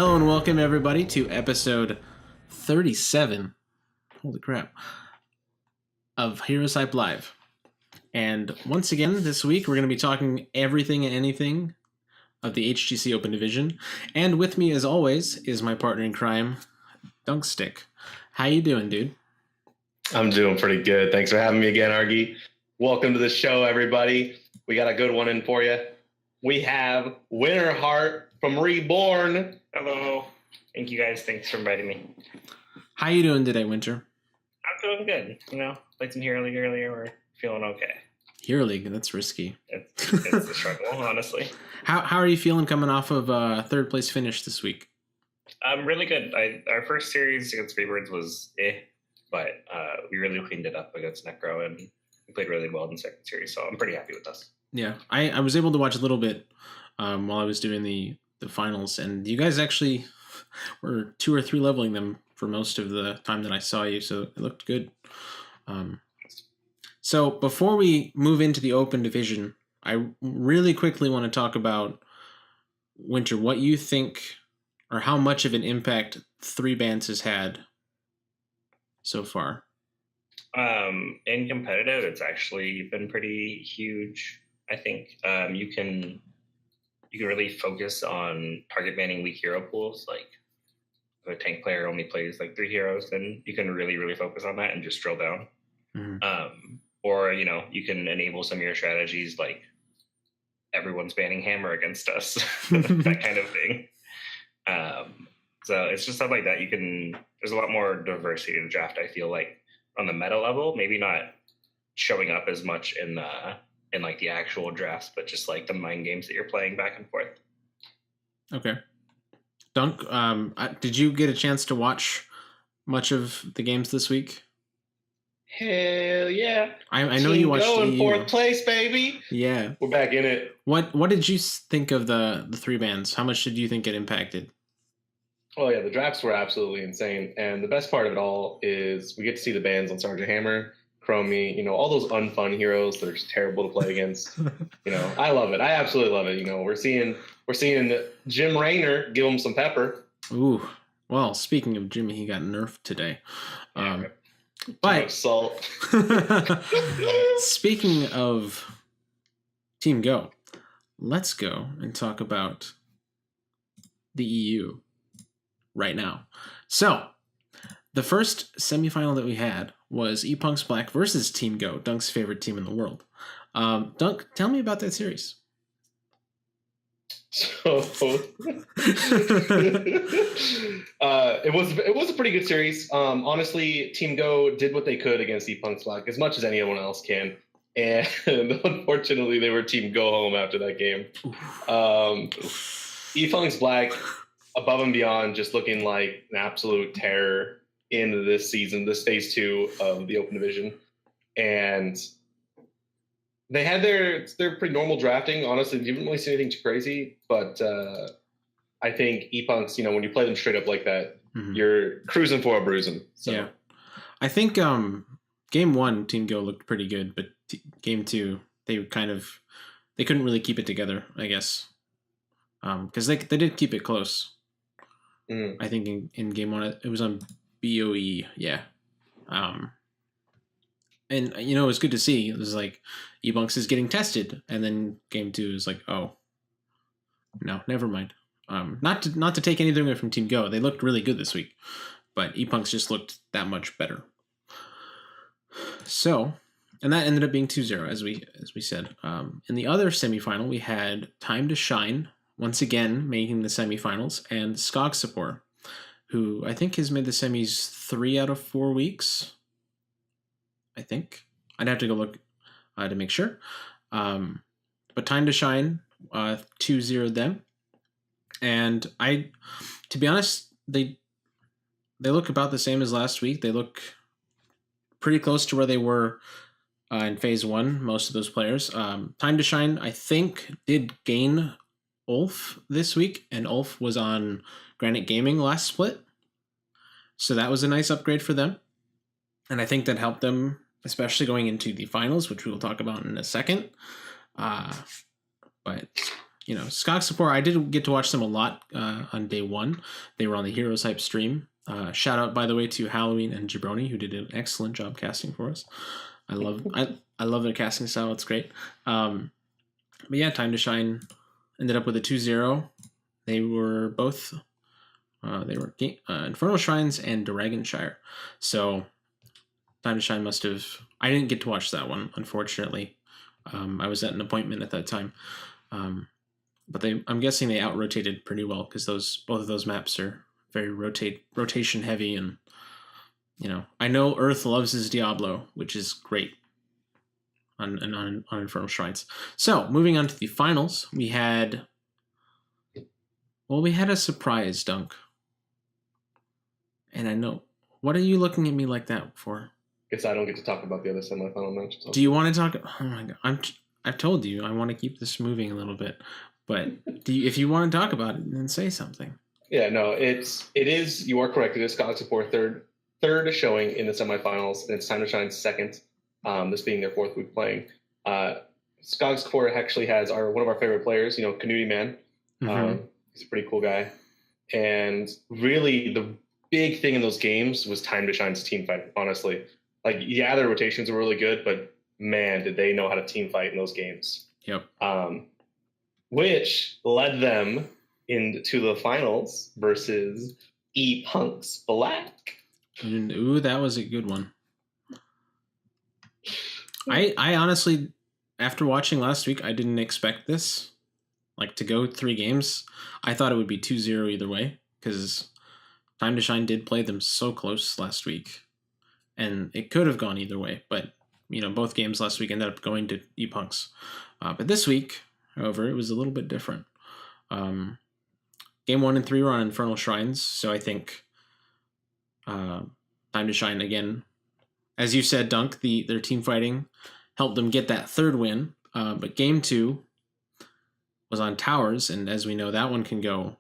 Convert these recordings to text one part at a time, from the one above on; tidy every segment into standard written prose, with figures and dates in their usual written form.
Hello and welcome everybody to episode 37, holy crap, of HeroesHype Live. And once again, this week we're going to be talking everything and anything of the HGC Open Division. And with me, as always, is my partner in crime, Dunkstik. How you doing, dude? I'm doing pretty good. Thanks for having me again, Argy. Welcome to the show, everybody. We got a good one in for you. We have Winterharte from Reborne. Hello. Thank you guys. Thanks for inviting me. How you doing today, Winter? I'm doing good. Played some Hero League earlier. We're feeling okay. Hero League, that's risky. It's a struggle, honestly. How are you feeling coming off of third place finish this week? I'm really good. Our first series against Freebirds was but we really cleaned it up against Necro, and we played really well in the second series, so I'm pretty happy with us. Yeah, I was able to watch a little bit while I was doing the finals, and you guys actually were 2 or 3 leveling them for most of the time that I saw you, so it looked good. So before we move into the open division, I really quickly want to talk about, Winter, what you think or how much of an impact 3 bans has had so far. In competitive, it's actually been pretty huge. I think you can really focus on target banning weak hero pools. Like if a tank player only plays like 3 heroes, then you can really focus on that and just drill down. Mm-hmm. Or you can enable some of your strategies, like everyone's banning hammer against us, that kind of thing. So it's just stuff like that. There's a lot more diversity in the draft, I feel like, on the meta level, maybe not showing up as much in like the actual drafts, but just like the mind games that you're playing back and forth. Okay. Dunk, did you get a chance to watch much of the games this week? Hell yeah. I know you watched in 4th place, baby. Yeah. We're back in it. What did you think of the 3 bans? How much did you think it impacted? Oh yeah, the drafts were absolutely insane. And the best part of it all is we get to see the bans on Sergeant Hammer, Chromie, all those unfun heroes that are just terrible to play against. I love it. I absolutely love it. We're seeing Jim Raynor give him some pepper. Ooh. Well, speaking of Jimmy, he got nerfed today. But salt. Speaking of Team Go, let's go and talk about the EU right now. So, the first semifinal that we had was Epunks Black versus Team Go, Dunk's favorite team in the world. Dunk, tell me about that series. So it was a pretty good series. Honestly, Team Go did what they could against Epunks Black as much as anyone else can, and unfortunately, they were Team Go home after that game. Epunks Black, above and beyond, just looking like an absolute terror in this season, this phase 2 of the Open Division, and they had their pretty normal drafting. Honestly, you didn't really see anything too crazy, but I think Epunks, when you play them straight up like that, mm-hmm. You're cruising for a bruising. So. Yeah, I think game 1, Team Go looked pretty good, but game 2, they couldn't really keep it together, I guess, because they did keep it close. Mm. I think in game 1 it was on BOE, yeah. And, it was good to see. It was like, Epunks is getting tested. And then game 2 is like, oh, no, never mind. Not to take anything away from Team Go. They looked really good this week. But Epunks just looked that much better. So, and that ended up being 2-0, as we said. In the other semifinal, we had Time to Shine, once again making the semifinals, and Skog Support, who I think has made the semis 3 out of 4 weeks. I think I'd have to go look to make sure. But Time to Shine 2-0 them, and to be honest, they look about the same as last week. They look pretty close to where they were in phase 1. Most of those players. Time to Shine, I think, did gain Ulf this week, and Ulf was on Granite Gaming last split, so that was a nice upgrade for them. And I think that helped them, especially going into the finals, which we will talk about in a second. But Skog Support, I did get to watch them a lot on day one. They were on the HeroesHype stream. Shout out, by the way, to Halloween and Jabroni, who did an excellent job casting for us. I love their casting style. It's great. But yeah, Time to Shine ended up with a 2-0. They were both Infernal Shrines and Dragonshire. So Time to Shine must have... I didn't get to watch that one, unfortunately. I was at an appointment at that time. But I'm guessing they out-rotated pretty well, because both of those maps are very rotation heavy, and I know Earth loves his Diablo, which is great on Infernal Shrines. So moving on to the finals, we had a surprise, Dunk. And I know, what are you looking at me like that for? Guess I don't get to talk about the other semifinal match. So. Do you want to talk? Oh my god, I've told you I want to keep this moving a little bit, but if you want to talk about it, then say something. Yeah, no, it is. You are correct. It is Skog Support third showing in the semifinals, and it's Time to Shine second. This being their fourth week playing. Skog Support actually has one of our favorite players, Canute Man. Mm-hmm. He's a pretty cool guy, and really the big thing in those games was Time to Shine's team fight. Honestly, their rotations were really good, but man, did they know how to team fight in those games. Yep. Which led them into the finals versus E-Punks Black. Ooh, that was a good one. I honestly, after watching last week, I didn't expect this. To go 3 games. I thought it would be 2-0 either way, because Time to Shine did play them so close last week. And it could have gone either way, but both games last week ended up going to E-Punks. But this week, however, it was a little bit different. Game 1 and 3 were on Infernal Shrines, so I think Time to Shine again. As you said, Dunk, their team fighting helped them get that 3rd win. But Game 2 was on Towers, and as we know, that one can go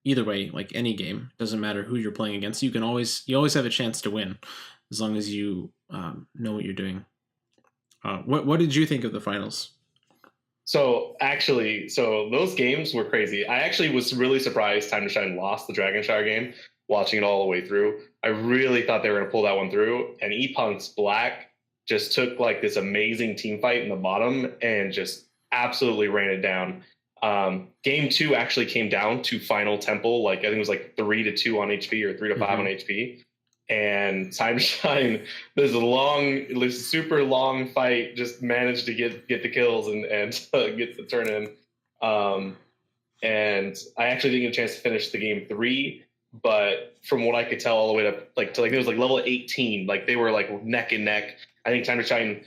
either way, like any game. Doesn't matter who you're playing against. You always have a chance to win, as long as you know what you're doing. What did you think of the finals? So those games were crazy. I actually was really surprised Time to Shine lost the Dragonshire game, watching it all the way through. I really thought they were going to pull that one through, and E-Punks Black just took this amazing team fight in the bottom and just absolutely ran it down. Game 2 actually came down to Final Temple. I think it was 3-2 on HP or 3-5 on HP. And Time to Shine, this super long fight, just managed to get the kills and get the turn in. And I actually didn't get a chance to finish the game 3, but from what I could tell, all the way up it was level 18. They were neck and neck. I think Time to Shine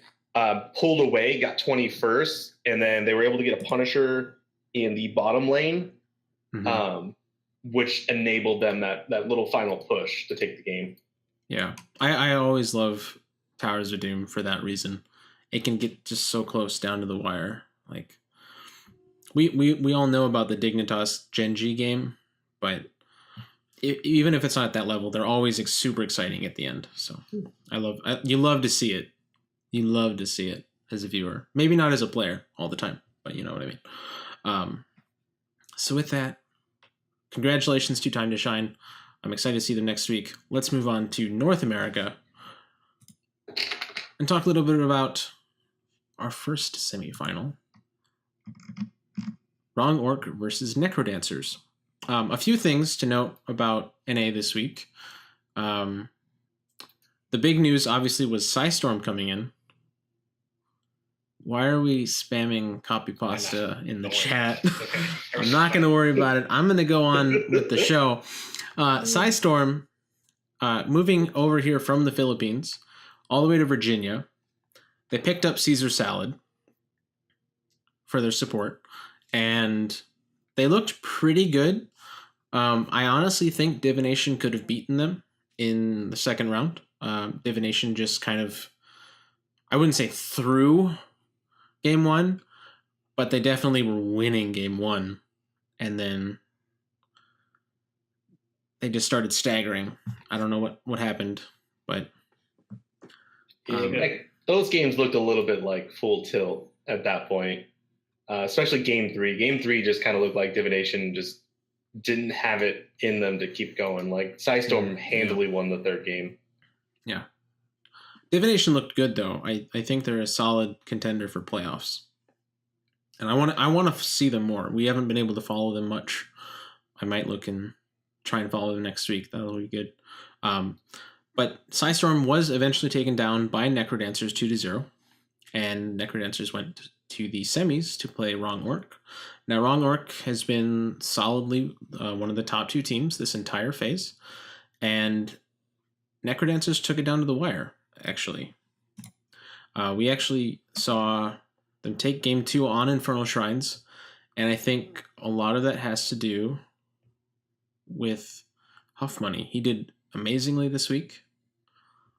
pulled away, got 21st, and then they were able to get a Punisher in the bottom lane, which enabled them that little final push to take the game. Yeah, I always love Towers of Doom for that reason. It can get just so close down to the wire. We all know about the Dignitas Genji game, but even if it's not at that level, they're always super exciting at the end. So you love to see it. You love to see it as a viewer. Maybe not as a player all the time, but you know what I mean. So with that, congratulations to Time to Shine. I'm excited to see them next week. Let's move on to North America and talk a little bit about our first semifinal. Wrong Orc versus Necrodancers. A few things to note about NA this week. The big news, obviously, was Psystorm coming in. Why are we spamming copy pasta in the chat? Okay. I'm not going to worry about it. I'm going to go on with the show. Psystorm, moving over here from the Philippines all the way to Virginia. They picked up Caesar Salad for their support, and they looked pretty good. I honestly think Divination could have beaten them in the second round. Divination just kind of, I wouldn't say threw game 1, but they definitely were winning game 1, and then they just started staggering. I don't know what happened, but those games looked a little bit like full tilt at that point. especially game 3. Game 3 just kind of looked like Divination just didn't have it in them to keep going. Like Psystorm handily won the 3rd game. Yeah. Divination looked good though. I think they're a solid contender for playoffs. And I want to see them more. We haven't been able to follow them much. I might look and try and follow them next week. That'll be good. But Psystorm was eventually taken down by Necrodancers 2-0. And Necrodancers went to the semis to play Wrong Orc. Now, Wrong Orc has been solidly one of the top 2 teams this entire phase. And Necrodancers took it down to the wire, actually. We actually saw them take game 2 on Infernal Shrines. And I think a lot of that has to do with Huff Money. He did amazingly this week.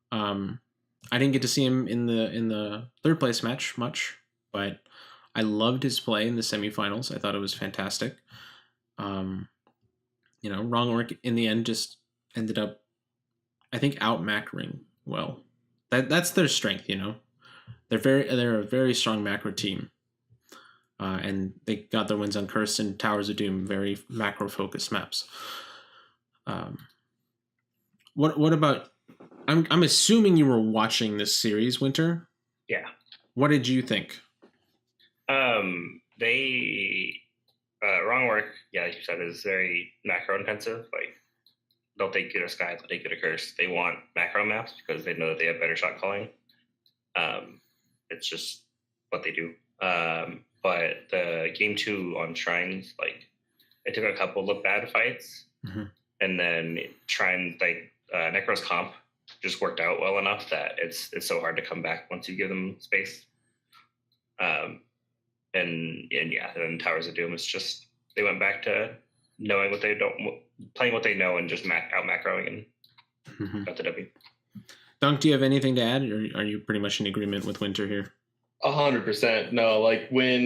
I didn't get to see him in the 3rd place match much, but I loved his play in the semifinals. I thought it was fantastic. Wrong Orc in the end just ended up, I think, out macroing well. That's their strength, They're a very strong macro team. And they got their wins on Curse and Towers of Doom, very macro focused maps. What about? I'm assuming you were watching this series, Winter. Yeah. What did you think? They Wrong Orc, yeah, like you said, is very macro intensive. Like they'll take you to Sky, they'll take you to Curse. They want macro maps because they know that they have better shot calling. It's just what they do. But the game 2 on Shrines, like it took a couple of bad fights, and then Shrines, like Necro's comp just worked out well enough that it's so hard to come back once you give them space. And then Towers of Doom is just, they went back to knowing what they don't, playing what they know and just out macroing and got the W. Dunk, do you have anything to add, or are you pretty much in agreement with Winter here? 100%. No, like when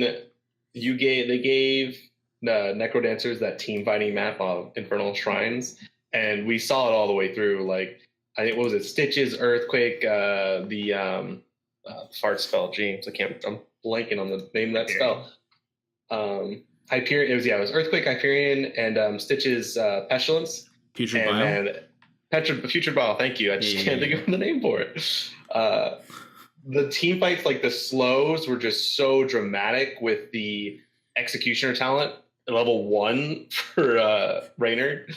they gave the Necrodancers that team fighting map of Infernal Shrines, and we saw it all the way through. Like I think, what was it? Stitches, Earthquake, the fart spell. James, I'm blanking on the name of that spell. Hyperion. It was Earthquake, Hyperion, and Stitches, Pestilence. Putrid Bile. Putrid Bile. Thank you. I just can't think of the name for it. The team fights, like the slows, were just so dramatic with the Executioner talent, level 1 for Raynor,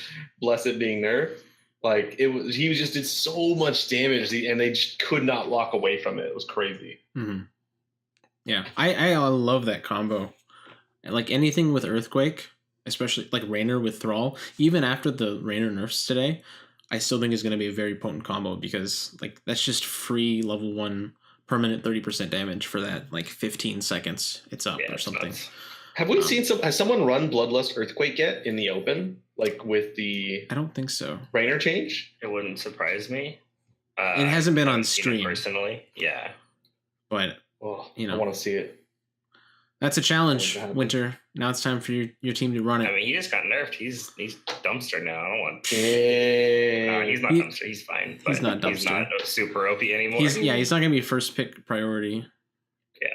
blessed being nerfed. Like he just did so much damage, and they just could not lock away from it. It was crazy. Mm-hmm. Yeah, I love that combo. Like anything with Earthquake, especially like Raynor with Thrall, even after the Raynor nerfs today, I still think is going to be a very potent combo because like that's just free level 1 permanent 30% damage for that like 15 seconds it's up or something. Nuts. Have we seen has someone run Bloodlust Earthquake yet in the open? Like with the I don't think so. Raynor change? It wouldn't surprise me. It hasn't been on stream personally. Yeah. But I want to see it. That's a challenge, Winter. Now it's time for your team to run it. I mean, he just got nerfed. He's dumpster now. I don't want. No, he's not dumpster. He's fine. He's not dumpster. He's not super OP anymore. He's not going to be first pick priority. Yeah.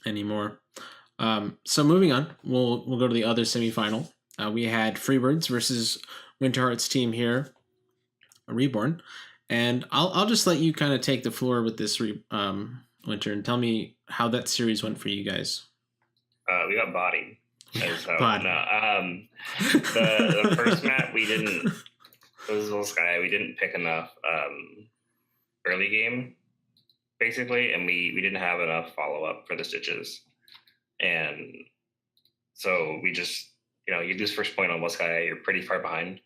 Anymore. So moving on, we'll go to the other semifinal. We had Freebirds versus Winterharte's team here, Reborne, and I'll just let you kind of take the floor with this Winter and tell me how that series went for you guys. We got bodied. Bodied. No, the first map we didn't. It was Little Sky. We didn't pick enough early game, basically, and we didn't have enough follow up for the Stitches, and so we just you lose first point on Little Sky. You're pretty far behind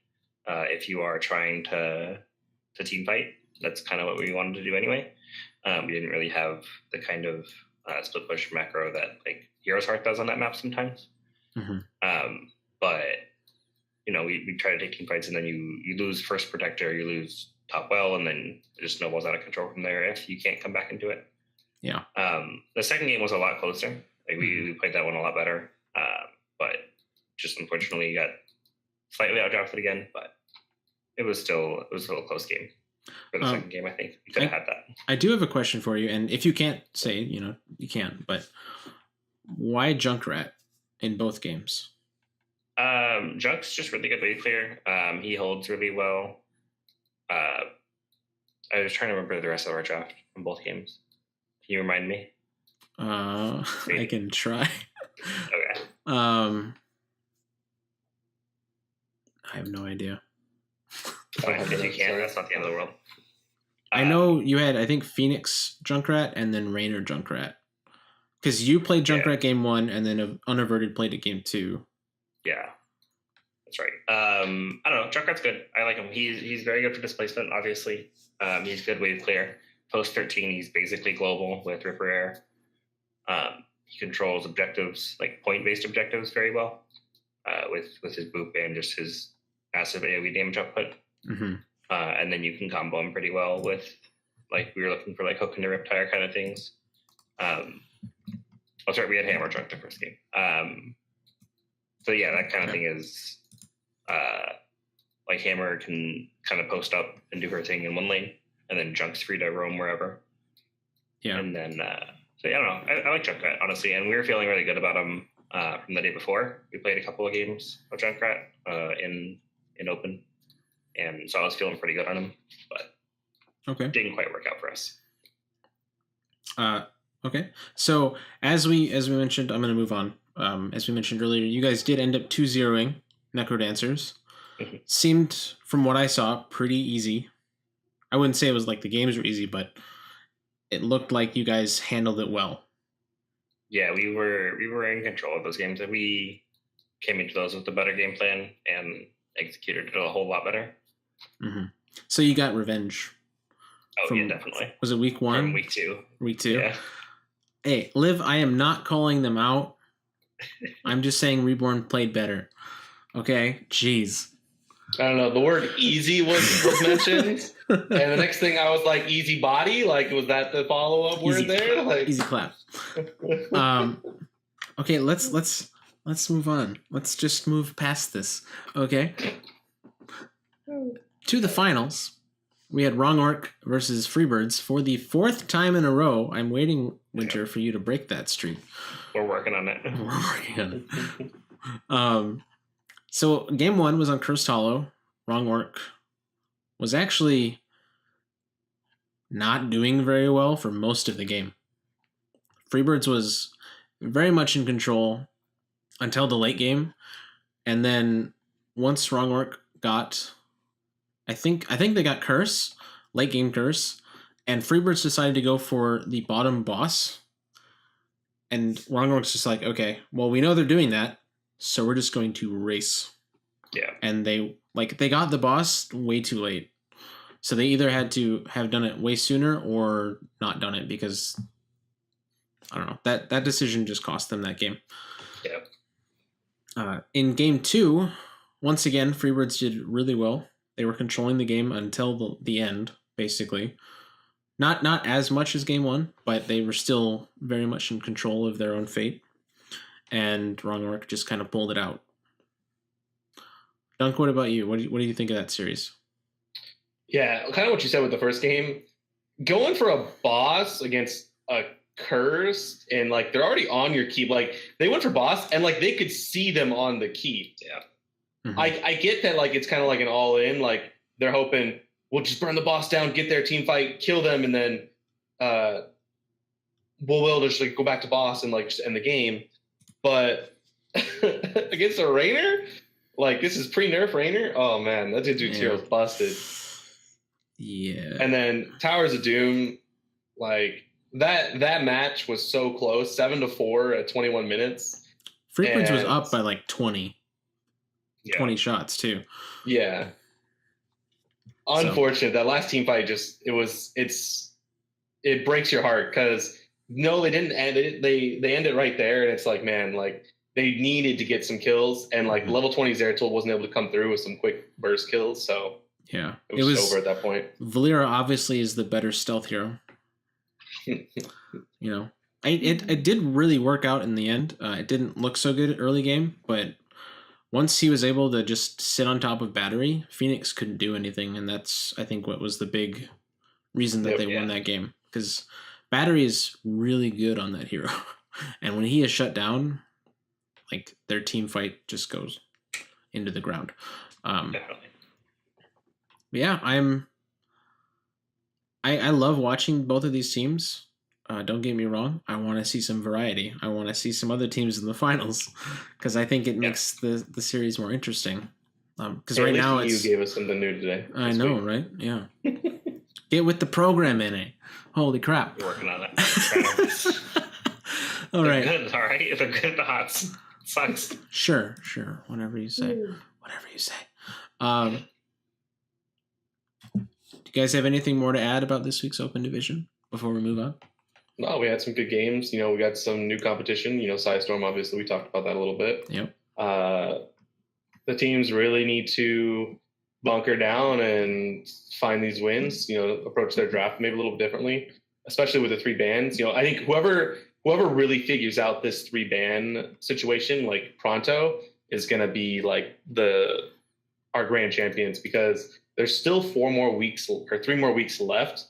if you are trying to team fight. That's kind of what we wanted to do anyway. We didn't really have the kind of split push macro that like HeroesHype does on that map sometimes. But we try to take team fights, and then you lose first protector, you lose top well, and then it just snowballs out of control from there if you can't come back into it. Yeah. The second game was a lot closer. Like we played that one a lot better. But just unfortunately got slightly outdrafted again. But it was still a close game. For the second game, I think you could have had that. I do have a question for you, and if you can't say, you can't. But Why Junkrat in both games? Junk's just really good wave clear. He holds really well. I was trying to remember the rest of our draft from both games. Can you remind me? I can try. Okay. I have no idea. Fine, if you can, that's not the end of the world. I know you had, I think, Phoenix Junkrat and then Rainer Junkrat. Because you played Junkrat game 1 and then Unaverted played it game 2. Yeah. That's right. I don't know. Junkrat's good. I like him. He's very good for displacement, obviously. He's good wave clear. Post 13, he's basically global with Ripper Air. He controls objectives, like point-based objectives, very well with his boop and just his massive AoE damage output. Mm-hmm. And then you can combo him pretty well with, like, we were looking for, like, hook into Riptire kind of things. Sorry, we had Hammer Junk the first game. So, yeah, that kind of thing is, like, Hammer can kind of post up and do her thing in one lane, and then Junk's free to roam wherever. Yeah. And then, so, yeah, I don't know. I like Junkrat, honestly, and we were feeling really good about him from the day before. We played a couple of games of Junkrat in Open. And so I was feeling pretty good on him, but it didn't quite work out for us. Okay. So as we mentioned, I'm going to move on. As we mentioned earlier, you guys did end up 2-0ing Necrodancers. Mm-hmm. Seemed, from what I saw, pretty easy. I wouldn't say it was like the games were easy, but it looked like you guys handled it well. Yeah, we were in control of those games, and we came into those with a better game plan and executed it a whole lot better. Mm-hmm. So you got revenge. Oh, yeah, definitely. Was it week 1? From week 2. Week 2? Yeah. Hey, Liv, I am not calling them out. I'm just saying Reborne played better. Okay? Jeez. I don't know. The word easy was mentioned. And the next thing I was like, easy body? Like, was that the follow-up word there? Like... Easy clap. Okay, let's move on. Let's just move past this. Okay? To the finals, we had Wrong Orc versus Freebirds for the 4th time in a row. I'm waiting, Winter, for you to break that streak. We're working on it. We're working on it. So game 1 was on Cursed Hollow. Wrong Orc was actually not doing very well for most of the game. Freebirds was very much in control until the late game, and then once Wrong Orc got... I think they got Curse, late game Curse, and Freebirds decided to go for the bottom boss. And Wrong Orc's just like, okay, well, we know they're doing that, so we're just going to race. Yeah. And they got the boss way too late. So they either had to have done it way sooner or not done it because, I don't know, that decision just cost them that game. Yeah. In game 2, once again, Freebirds did really well. They were controlling the game until the end, basically. Not as much as game 1, but they were still very much in control of their own fate. And Wrong Orc just kind of pulled it out. Dunk, what about you? What do you think of that series? Yeah, kind of what you said with the first game. Going for a boss against a Cursed, and like they're already on your keep. Like they went for boss, and like they could see them on the keep. Yeah. Mm-hmm. I get that, like, it's kind of like an all-in, like, they're hoping, we'll just burn the boss down, get their team fight, kill them, and then we'll just, like, go back to boss and, like, just end the game. But against a Rainer, like, this is pre-nerf Rainer, oh, man, that dude's hero was busted. Yeah. And then Towers of Doom, like, that match was so close, 7-4 at 21 minutes. Freebirds was up by, like, 20. 20 shots too. Yeah. Unfortunate. That last team fight it breaks your heart because no, they didn't end it. They end it right there, and it's like, man, like they needed to get some kills, and like level 20 Zeratul wasn't able to come through with some quick burst kills, so yeah, it was over at that point. Valera obviously is the better stealth hero. It did really work out in the end. It didn't look so good at early game, but once he was able to just sit on top of Battery, Phoenix couldn't do anything, and that's, I think, what was the big reason that they won that game. Because Battery is really good on that hero. And when he is shut down, like their team fight just goes into the ground. Definitely. Yeah, I love watching both of these teams. Don't get me wrong. I want to see some variety. I want to see some other teams in the finals because I think it makes the series more interesting. Because right now you gave us something new today. I know, right? Yeah. Get with the program, NA. Holy crap! You're working on it. All right. Good, all right. They're good. The Hots sucks. Sure. Whatever you say. Whatever you say. Do you guys have anything more to add about this week's Open Division before we move on? No, we had some good games. We got some new competition. Sidestorm, obviously, we talked about that a little bit. Yep. The teams really need to bunker down and find these wins, approach their draft maybe a little bit differently, especially with the 3 bans. I think whoever really figures out this 3 ban situation, like pronto, is going to be like our grand champions, because there's still 3 more weeks left.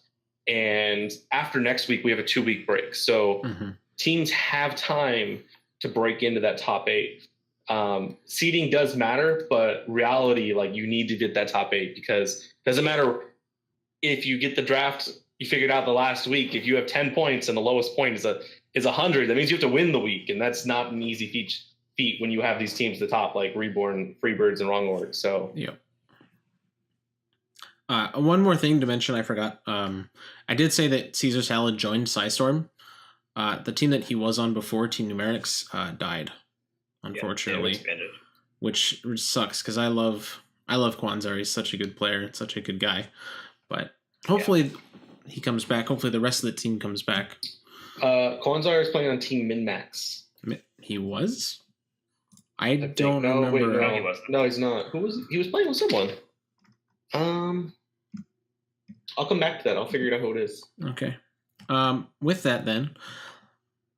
And after next week, we have a 2-week break. So teams have time to break into that top 8. Seeding does matter, but reality, like, you need to get that top 8, because it doesn't matter if you get the draft, you figured out the last week. If you have 10 points and the lowest point is 100, that means you have to win the week. And that's not an easy feat when you have these teams at the top, like Reborne, Freebirds, and Wrong Org. So, yeah. One more thing to mention, I forgot. I did say that Caesar Salad joined Psystorm. The team that he was on before, Team Numerics, died, unfortunately, which sucks because I love Kwanzaa. He's such a good player, such a good guy. But hopefully he comes back. Hopefully the rest of the team comes back. Kwanzaa is playing on Team Min-Max. He was? I don't remember. Wait, no, he's not. He was playing with someone. I'll come back to that. I'll figure out who it is. Okay. With that, then,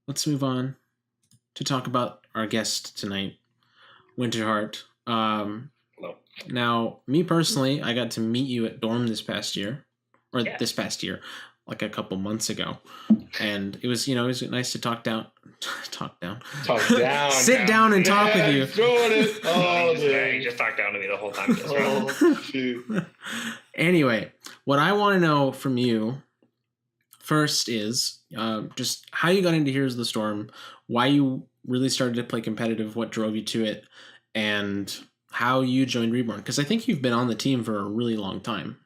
let's move on to talk about our guest tonight, Winterharte. Now, me personally, I got to meet you at Dorm this past year, like a couple months ago, and it was nice to talk down, sit down and talk with you. He just talked down to me the whole time. Shoot. Anyway, what I want to know from you first is just how you got into Heroes of the Storm, why you really started to play competitive, what drove you to it, and how you joined Reborne. Because I think you've been on the team for a really long time.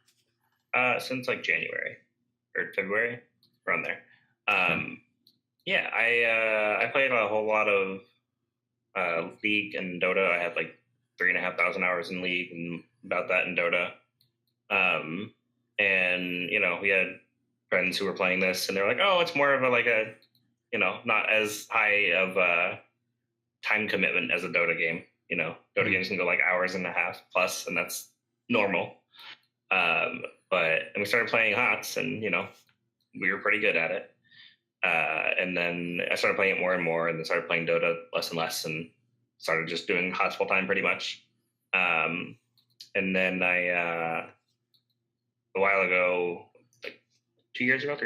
Since like January or February, around there. I played a whole lot of League and Dota. I had like 3,500 hours in League and about that in Dota. And we had friends who were playing this, and they're like, "Oh, it's more of a not as high of a time commitment as a Dota game. Dota games can go like hours and a half plus, and that's normal." And we started playing HOTS, and we were pretty good at it. And then I started playing it more and more, and then started playing Dota less and less, and started just doing HOTS full time pretty much. And then I a while ago, like 3 years ago, I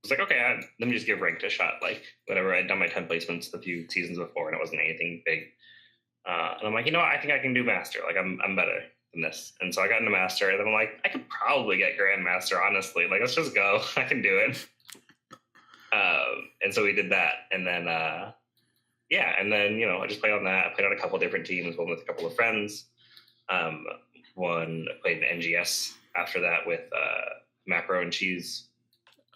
was like, okay, let me just give ranked a shot. Like, whatever, I'd done my 10 placements a few seasons before, and it wasn't anything big. And I'm like, I think I can do Master. Like, I'm better than this. And so I got into Master, and then I'm like, I could probably get Grandmaster, honestly. Like, let's just go. I can do it. And so we did that. And then, I just played on that. I played on a couple different teams, one with a couple of friends. One played in NGS after that with Macro and Cheese.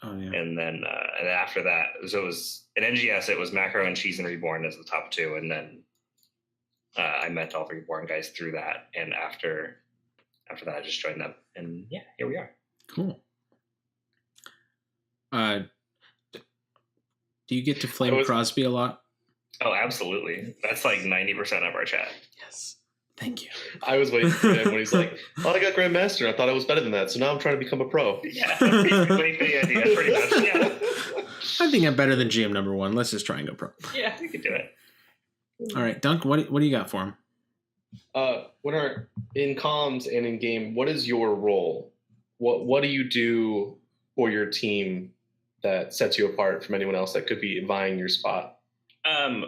Oh, yeah. And then after that, so it was in NGS, it was Macro and Cheese and Reborn as the top 2. And then I met all the Reborn guys through that. And after that, I just joined them. And yeah, here we are. Cool. Do you get to flame Crosby a lot? Oh, absolutely. That's like 90% of our chat. Yes. Thank you. I was waiting for him when he's like, "Oh, I got Grandmaster. I thought I was better than that. So now I'm trying to become a pro." Yeah, basically the idea, pretty much. Yeah. I think I'm better than GM number 1. Let's just try and go pro. Yeah, we could do it. All right, Dunk. What do you got for him? In comms and in game, what is your role? What do you do for your team that sets you apart from anyone else that could be vying your spot?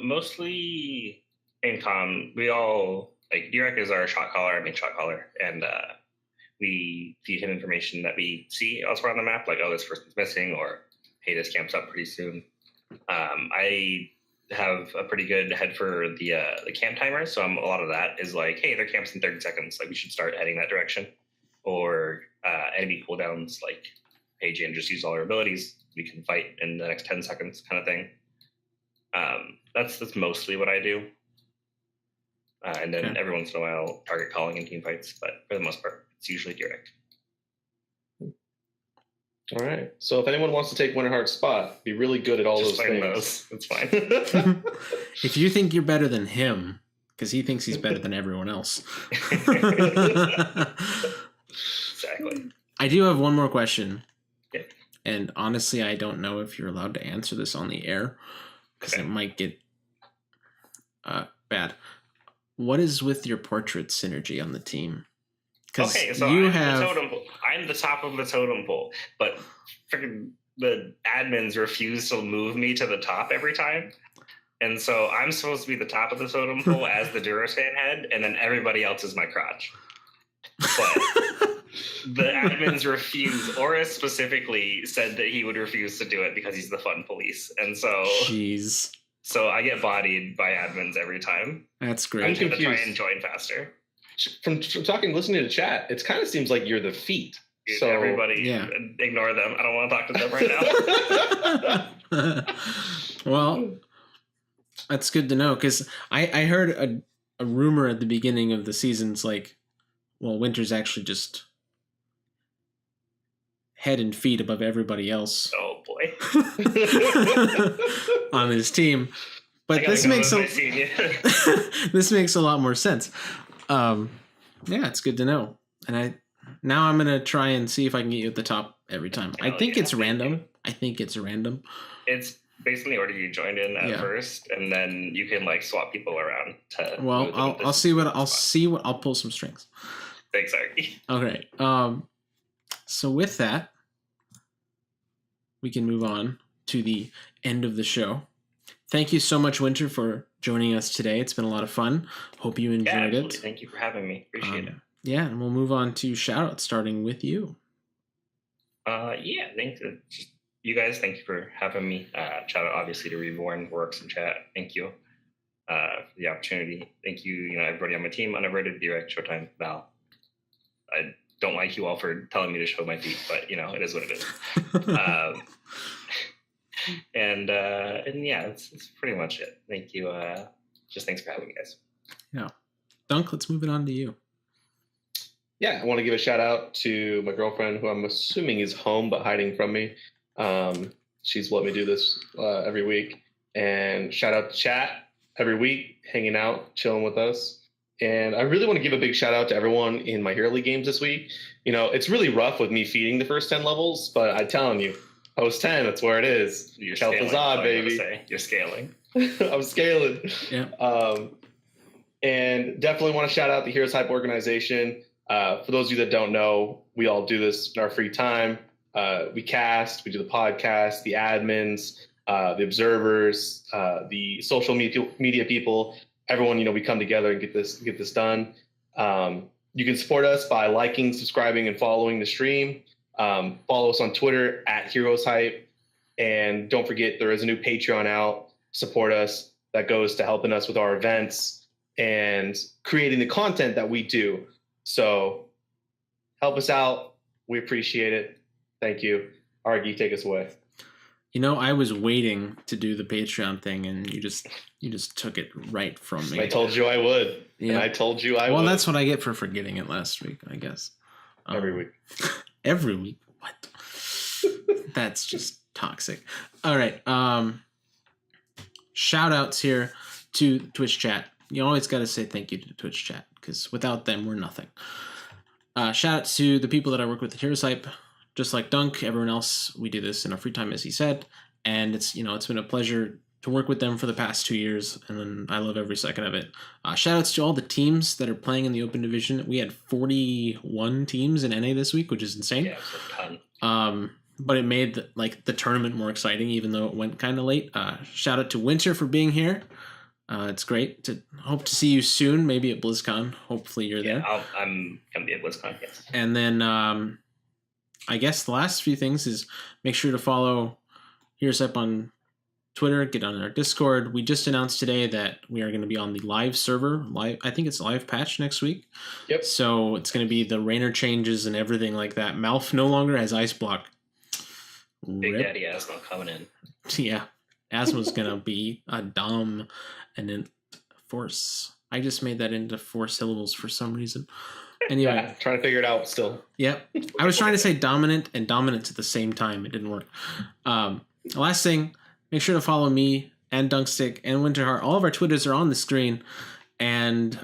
Mostly in comm, we all like Durek is our shot caller, our main shot caller, and we feed him information that we see elsewhere on the map, like, oh, this person's missing, or hey, this camp's up pretty soon. I have a pretty good head for the camp timer, so a lot of that is like, hey, their camp's in 30 seconds, like we should start heading that direction, or enemy cooldowns, like, hey, Jan just used all our abilities, we can fight in the next 10 seconds, kind of thing. That's mostly what I do. And then every once in a while, target calling in team fights, but for the most part, it's usually direct. All right. So if anyone wants to take Winterharte's spot, be really good at all Just those things. It's fine. If you think you're better than him, because he thinks he's better than everyone else. Exactly. I do have one more question. Okay. And honestly, I don't know if you're allowed to answer this on the air, because it might get bad. What is with your portrait synergy on the team? Okay, so I'm the top of the totem pole, but freaking the admins refuse to move me to the top every time. And so I'm supposed to be the top of the totem pole as the Durastan head, and then everybody else is my crotch. But the admins refuse. Oris specifically said that he would refuse to do it because he's the fun police. And so Jeez. So I get bodied by admins every time. That's great. I'm confused. To try and join faster. From talking, listening to chat, it kind of seems like you're the feet. Dude, so everybody, ignore them. I don't want to talk to them right now. Well, that's good to know, because I heard a rumor at the beginning of the seasons, like, well, Winter's actually just head and feet above everybody else. Oh boy. On his team. But this makes this makes a lot more sense. Yeah, it's good to know. And I'm gonna try and see if I can get you at the top every time. I think it's random. It's basically already you joined in at first, and then you can like swap people around to. Well, I'll pull some strings. Thanks, Argy. Okay. So with that, we can move on to the end of the show. Thank you so much, Winter, for joining us today. It's been a lot of fun. Hope you enjoyed it. Thank you for having me. Appreciate it. Yeah, and we'll move on to shoutouts, starting with you. Thanks. You guys, thank you for having me. Shout out, obviously, to Reborne, Works, and chat. Thank you for the opportunity. Thank you, everybody on my team, Unaverted, Direct, Showtime, Val. I don't like you all for telling me to show my feet, but, it is what it is. And that's pretty much it. Thank you. Just thanks for having me, guys. Yeah. Dunk, let's move it on to you. Yeah, I want to give a shout out to my girlfriend, who I'm assuming is home but hiding from me. She's let me do this every week. And shout out to chat every week, hanging out, chilling with us. And I really want to give a big shout out to everyone in my Hero League games this week. It's really rough with me feeding the first 10 levels, but I'm telling you, post 10, that's where it is. You're Kel'Thuzad, baby. You're scaling. I'm scaling. Yeah. And definitely want to shout out the HeroesHype organization. For those of you that don't know, we all do this in our free time. We cast, we do the podcast, the admins, the observers, the social media people. Everyone, we come together and get this done. You can support us by liking, subscribing, and following the stream. Follow us on Twitter at HeroesHype. And don't forget, there is a new Patreon out. Support us. That goes to helping us with our events and creating the content that we do. So help us out. We appreciate it. Thank you. Argy, take us away. I was waiting to do the Patreon thing, and you just took it right from me. I told you I would. Yeah. And I told you I would. Well, that's what I get for forgetting it last week, I guess. Every week. Every week? What? That's just toxic. All right. Shout outs here to Twitch chat. You always got to say thank you to Twitch chat, because without them, we're nothing. Shout out to the people that I work with at HeroesHype. Just like Dunk, everyone else, we do this in our free time, as he said. And it's been a pleasure to work with them for the past 2 years, and then I love every second of it. Shout outs to all the teams that are playing in the Open Division. We had 41 teams in NA this week, which is insane. Yeah, it's a ton. but it made the tournament more exciting, even though it went kind of late. Shout out to Winter for being here. It's great. Hope to see you soon, maybe at BlizzCon. Hopefully you're there. I'm gonna be at BlizzCon. Yes. And then I guess the last few things is make sure to follow HeroesHype on Twitter. Get on our Discord. We just announced today that we are going to be on the live server. I think it's live patch next week. Yep. So it's going to be the Rainer changes and everything like that. Malf no longer has Ice Block. Big Daddy Asthma coming in. Yeah. Asthma's going to be a Dom and then Force. I just made that into 4 syllables for some reason. Anyway. Yeah, trying to figure it out still. Yep. I was trying to say dominant and dominance at the same time. It didn't work. Last thing, make sure to follow me and Dunkstik and Winterharte. All of our Twitters are on the screen. And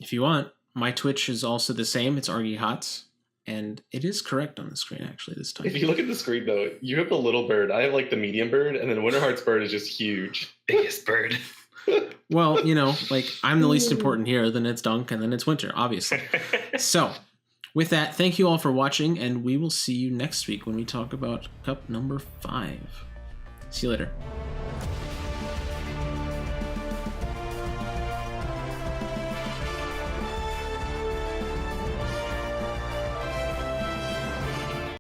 if you want, my Twitch is also the same. It's Argy Hots. And it is correct on the screen, actually, this time. If you look at the screen, though, you have the little bird. I have like the medium bird, and then Winterharte's bird is just huge. Biggest bird. Well, I'm the least important here. Then it's Dunk, and then it's Winter, obviously. So, with that, thank you all for watching, and we will see you next week when we talk about Cup number 5. See you later.